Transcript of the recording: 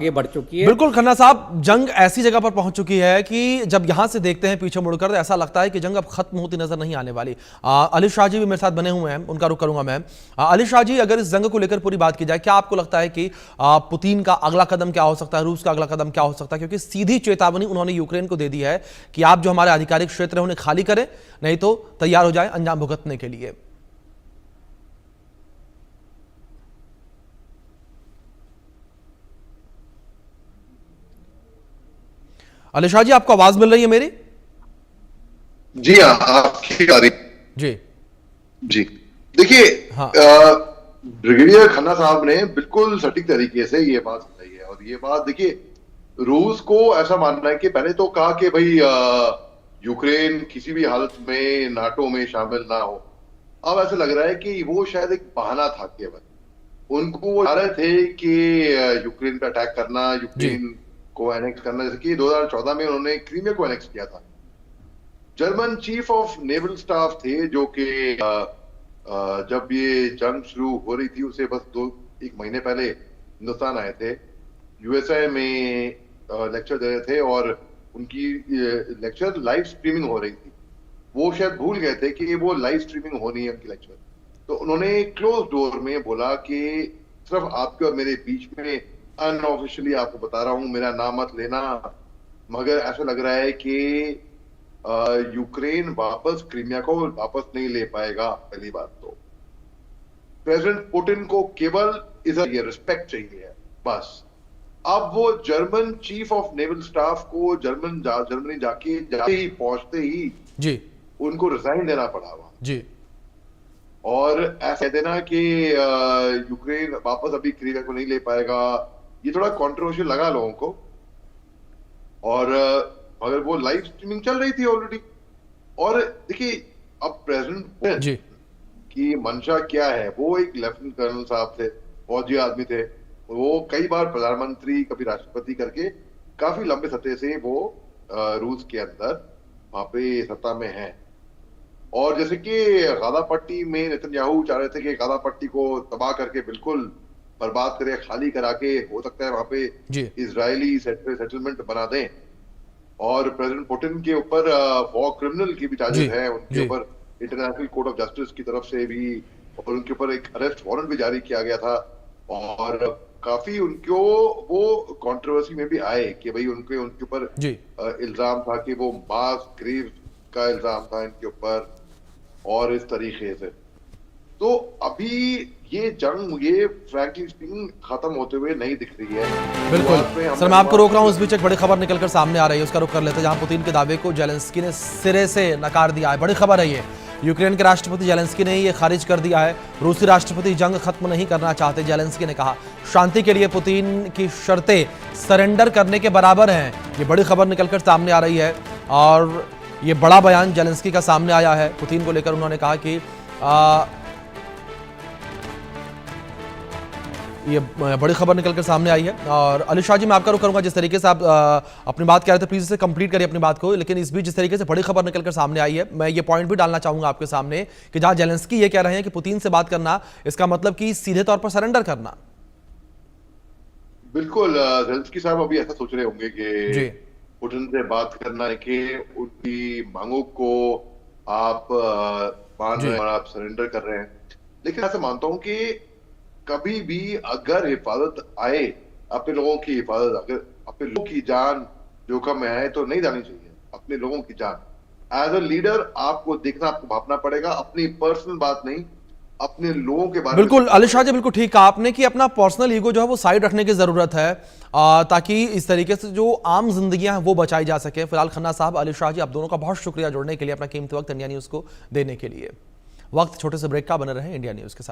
आगे बढ़ चुकी है। बिल्कुल खन्ना साहब, जंग ऐसी जगह पर पहुंच चुकी है कि जब यहां से देखते हैं पीछे मुड़कर तो ऐसा लगता है कि जंग अब खत्म होती नजर नहीं आने वाली। अली शाह जी भी मेरे साथ बने हुए हैं, उनका रुख करूंगा मैं। अली शाह जी, अगर इस जंग को लेकर पूरी बात की जाए, क्या आपको लगता है कि पुतिन का अगला कदम क्या हो सकता है, रूस का अगला कदम क्या हो सकता है? क्योंकि सीधी चेतावनी उन्होंने यूक्रेन को दे दी है कि आप जो हमारे आधिकारिक क्षेत्र है उन्हें खाली करें, नहीं तो तैयार हो जाए अंजाम भुगतने के लिए। अली शाह जी, आपको आवाज मिल रही है मेरी? जी हाँ, आपकी आ रही जी जी। देखिए, हाँ ब्रिगेडियर खन्ना साहब ने बिल्कुल सटीक तरीके से ये बात बताई है। और ये बात देखिए, रूस को ऐसा मानना है कि पहले तो कहा कि भाई यूक्रेन किसी भी हालत में नाटो में शामिल ना हो। अब ऐसा लग रहा है कि वो शायद एक बहाना था केवल। उनको वो चाह रहे थे कि यूक्रेन पे अटैक करना, जी यूक्रेन को एनेक्स करना, जैसे कि 2014 में उन्होंने क्रीमिया को एनेक्स किया था। German chief of naval staff थे जो कि जब ये जंग शुरू हो रही थी उसे बस एक महीने पहले हिंदुस्तान आए थे, यूएसए में लेक्चर दे रहे थे और उनकी लेक्चर लाइव स्ट्रीमिंग हो रही थी। वो शायद भूल गए थे कि वो लाइव स्ट्रीमिंग होनी है उनकी लेक्चर, तो उन्होंने क्लोज डोर में बोला कि सिर्फ आपके और मेरे बीच में अनऑफिशियली आपको बता रहा हूं, मेरा नाम मत लेना, मगर ऐसा लग रहा है कि यूक्रेन वापस क्रीमिया को वापस नहीं ले पाएगा। पहली बात तो प्रेसिडेंट पुतिन को केवल ये रिस्पेक्ट चाहिए बस। अब वो German chief of naval staff को जर्मनी जाके ही पहुंचते ही जी उनको रिजाइन देना पड़ा वहां जी। और ऐसा देना कि यूक्रेन वापस अभी क्रीमिया को नहीं ले पाएगा। ये थोड़ा कंट्रोवर्शियल लगा लोगों को। और मगर वो लाइव स्ट्रीमिंग चल रही थी ऑलरेडी। और देखिए, अब प्रेसिडेंट जी की मंशा क्या है, वो एक लेफ्टिनेंट कर्नल साहब थे, फौजी आदमी थे। वो कई बार प्रधानमंत्री, कभी राष्ट्रपति करके काफी लंबे सत्ते से वो रूस के अंदर वहां पे सत्ता में है। और जैसे कि गाजा पट्टी में नेतन्याहू चाह रहे थे कि गाजा पट्टी को तबाह करके बिल्कुल बर्बाद करे, खाली करा के हो सकता है वहां पे इजरायली सेटलमेंट बना दें। और प्रेसिडेंट पुतिन के ऊपर वॉर क्रिमिनल की भी चार्जेस है, उनके ऊपर इंटरनेशनल कोर्ट ऑफ जस्टिस की तरफ से भी, और उनके ऊपर एक अरेस्ट वारंट भी जारी किया गया था। और काफी उनको वो कंट्रोवर्सी में भी आए कि भाई उनके ऊपर इल्जाम था कि वो मास ग्रेव का इल्जाम था इनके ऊपर और इस तरीके से। तो अभी ये जंग, ये फ्रैंकली स्पीकिंग खत्म होते हुए नहीं दिख रही है। बिल्कुल सर, मैं आपको रोक रहा हूं, इस बीच एक बड़ी खबर निकलकर सामने आ रही है, उसका रुख कर लेते हैं, जहां पुतिन के दावे को जेलेंस्की ने सिरे से नकार दिया है। बड़ी खबर है ये, यूक्रेन के राष्ट्रपति जेलेंस्की ने ये खारिज कर दिया है। रूसी राष्ट्रपति जंग खत्म नहीं करना चाहते। जेलेंस्की ने कहा शांति के लिए पुतिन की शर्तें सरेंडर करने के बराबर हैं। ये बड़ी खबर निकलकर सामने आ रही है और ये बड़ा बयान जेलेंस्की का सामने आया है पुतिन को लेकर। उन्होंने कहा कि ये बड़ी खबर निकलकर सामने आई है। और अली शाह जी, मैं आपका रुख करूंगा, जिस तरीके से आप अपनी बात कह रहे थे प्लीज से कंप्लीट करिए अपनी बात को, लेकिन इस बीच जिस तरीके से बड़ी खबर निकलकर सामने आई है, मैं ये पॉइंट भी डालना चाहूंगा आपके सामने कि जहां जेलेंस्की ये कह रहे हैं कि पुतिन से बात करना, इसका मतलब कि सीधे तौर पर सरेंडर करना। बिल्कुल, जेलेंस्की साहब अभी ऐसा सोच रहे होंगे कि पुतिन से बात करना है कि उनकी मांगों को आप मान रहे हैं और आप सरेंडर कर रहे हैं। लेकिन ऐसा मानता हूं कि कभी भी अगर हिफाजत आए, अपने लोगों की हिफाजत, अगर अपने लोगों की जान जोखिम में आए तो नहीं जानी चाहिए। अपने लोगों की जान एज अ लीडर आपको देखना, आपको भापना पड़ेगा, अपनी पर्सनल बात नहीं, अपने लोगों के बारे में। बिल्कुल अली शाह जी, बिल्कुल ठीक कहा आपने कि अपना पर्सनल ईगो जो है वो साइड रखने की जरूरत है, ताकि इस तरीके से जो आम जिंदगियां हैं वो बचाई जा सके। फिलहाल खन्ना साहब, अली शाह जी, आप दोनों का बहुत शुक्रिया जुड़ने के लिए, अपना कीमती वक्त इंडिया न्यूज को देने के लिए। वक्त छोटे से ब्रेक का, बने रहे इंडिया न्यूज के साथ।